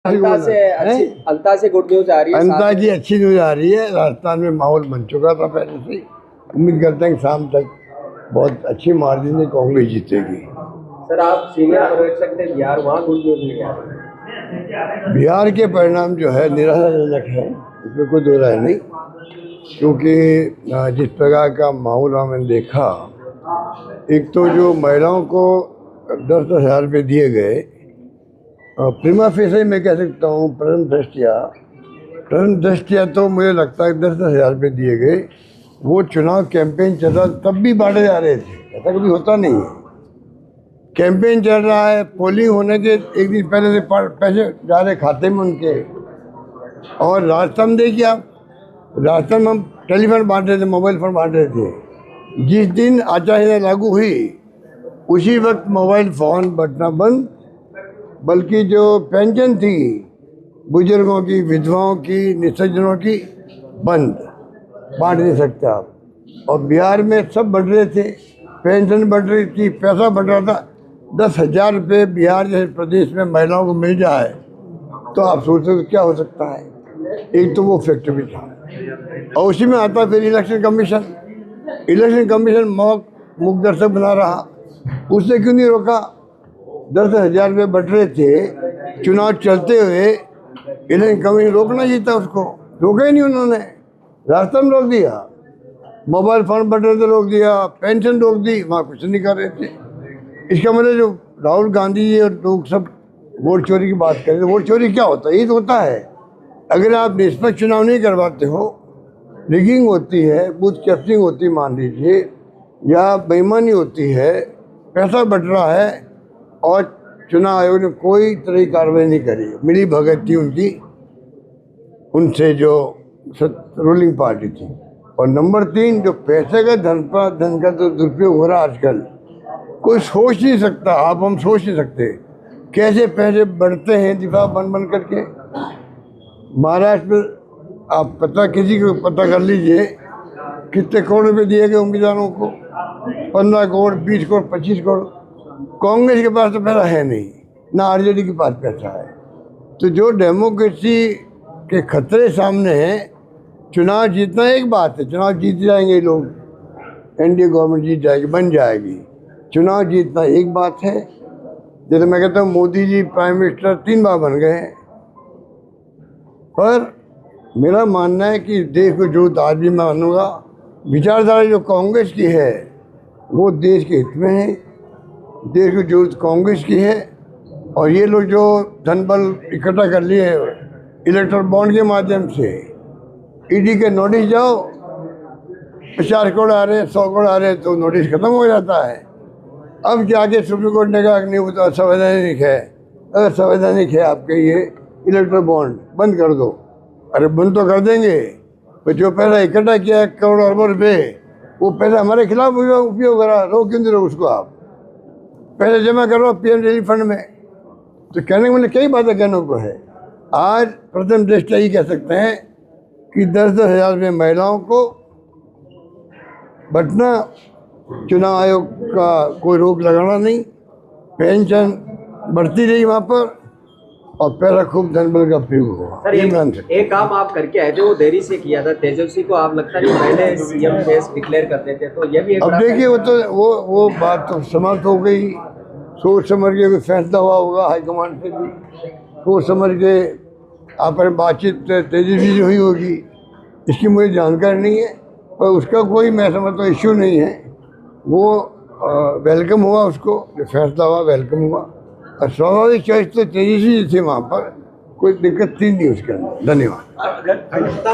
अंता से good news आ रही है। अंता की अच्छी न्यूज आ रही है। राजस्थान में माहौल बन चुका था पहले से ही। उम्मीद करते हैं कि शाम तक बहुत अच्छी मार्जिन से कांग्रेस जीतेगी। सर, आप सीनियर पर्यवेक्षक थे बिहार, वहाँ गुड न्यूज नहीं आ रही। बिहार के परिणाम जो है निराशाजनक है, इसमें कोई दो राय नहीं, क्योंकि जिस प्रकार का माहौल हमने देखा, एक तो जो महिलाओं को 10-10 हज़ार रुपये दिए गए, प्रीमा फेसे मैं कह सकता हूँ प्रथम दृष्टिया तो मुझे लगता है 10-10 हज़ार रुपये दिए गए। वो चुनाव कैंपेन चल रहा तब भी बांटे जा रहे थे, ऐसा कभी होता नहीं है। कैंपेन चल रहा है, पोलिंग होने के एक दिन पहले से पैसे जा रहे खाते में उनके। और राजस्थान देखिए आप, राजस्थान में हम टेलीफोन बांट रहे थे, मोबाइल फ़ोन बांट रहे थे। जिस दिन आचार संहिता लागू हुई उसी वक्त मोबाइल फ़ोन बटना बंद, बल्कि जो पेंशन थी बुजुर्गों की, विधवाओं की, निसज्जनों की, बंद, बांट नहीं सकते आप। और बिहार में सब बढ़ रहे थे, पेंशन बढ़ रही थी, पैसा बढ़ रहा था। 10,000 रुपये बिहार जैसे प्रदेश में महिलाओं को मिल जाए तो आप सोचते हो क्या हो सकता है। एक तो वो फैक्टर भी था, और उसी में आता फिर इलेक्शन कमीशन मुख दर्शक बना रहा। उसने क्यों नहीं रोका? 10,000 रुपये बढ़ रहे थे, चुनाव चलते हुए इलेक्शन कमीशन रोकना चाहिए था, उसको रोका ही नहीं उन्होंने। रास्ता में रोक दिया, मोबाइल फ़ोन बढ़ रहे थे रोक दिया, पेंशन रोक दी, वहाँ कुछ नहीं कर रहे थे। इसका मतलब जो राहुल गांधी जी और लोग सब वोट चोरी की बात करें, तो वोट चोरी क्या होता है? ये तो होता है, अगर आप निष्पक्ष चुनाव नहीं करवाते हो, रिगिंग होती है, बूथ कैप्चरिंग होती है मान लीजिए, या बेईमानी होती है, पैसा बढ़ रहा है और चुनाव आयोग ने कोई तरह की कार्रवाई नहीं करी, मिली भगत थी उनकी, उनसे जो रूलिंग पार्टी थी। और नंबर 3, जो पैसे का धन का तो दुरुपयोग हो रहा आजकल, कोई सोच नहीं सकता। हम सोच नहीं सकते कैसे पैसे बढ़ते हैं दिफा बन करके। महाराष्ट्र में आप किसी को पता कर लीजिए कितने करोड़ रुपये दिए गए उम्मीदवारों को, 15 करोड़, 20 करोड़, 25 करोड़। कांग्रेस के पास तो पैसा है नहीं, ना आरजेडी के पास पैसा है। तो जो डेमोक्रेसी के खतरे सामने हैं, चुनाव जीतना एक बात है, चुनाव जीत जाएंगे लोग, एनडीए गवर्नमेंट जीत जाएगी, बन जाएगी। चुनाव जीतना एक बात है, जैसे मैं कहता हूँ मोदी जी प्राइम मिनिस्टर 3 बार बन गए हैं। पर मेरा मानना है कि देश को जरूरत आज भी मानूंगा, विचारधारा जो कांग्रेस की है वो देश के हित में है, देश को जरूरत कांग्रेस की है। और ये लोग जो धन बल इकट्ठा कर लिए इलेक्ट्रल बॉन्ड के माध्यम से, ईडी के नोटिस जाओ, 50 करोड़ आ रहे, 100 करोड़ आ रहे, तो नोटिस खत्म हो जाता है। अब जाके सुप्रीम कोर्ट ने कहा कि नहीं, वो तो असंवैधानिक है। अगर संवैधानिक है आपके ये इलेक्ट्रल बॉन्ड, बंद कर दो। अरे बंद तो कर देंगे, पर जो पैसा इकट्ठा किया है करोड़ अरबों रुपये, वो पैसा हमारे खिलाफ उपयोग करा, रोक क्यों नहीं रहो उसको? आप पैसे जमा करो पीएम रिलीफ फंड में। तो कहने को कई बातें कहने को है। आज प्रथम दृष्टया ये कह सकते हैं कि 10-10 हज़ार रुपये महिलाओं को बटना, चुनाव आयोग का कोई रोक लगाना नहीं, पेंशन बढ़ती रही वहाँ पर, और पैसा खूब धन बल का प्रयोग हुआ। सर, एक काम आप करके आए थे, वो देरी से किया था। तेजस्वी को आप लगता नहीं पहले सीएम फेस डिक्लेयर करते थे, तो ये भी एक अब देखिए वो तो वो बात तो समाप्त हो गई। सोच समझ के कोई फैसला हुआ होगा हाईकमान से भी, सोच समझ के आप बातचीत तेजस्वी से हुई होगी, इसकी मुझे जानकारी नहीं है। पर उसका कोई मैं समझता हूँ इश्यू नहीं है। वो वेलकम हुआ, उसको जो फैसला हुआ वेलकम हुआ, और स्वाभाविक चॉइस तो तेजस्वी थी वहाँ पर, कोई दिक्कत थी नहीं उसके अंदर। धन्यवाद।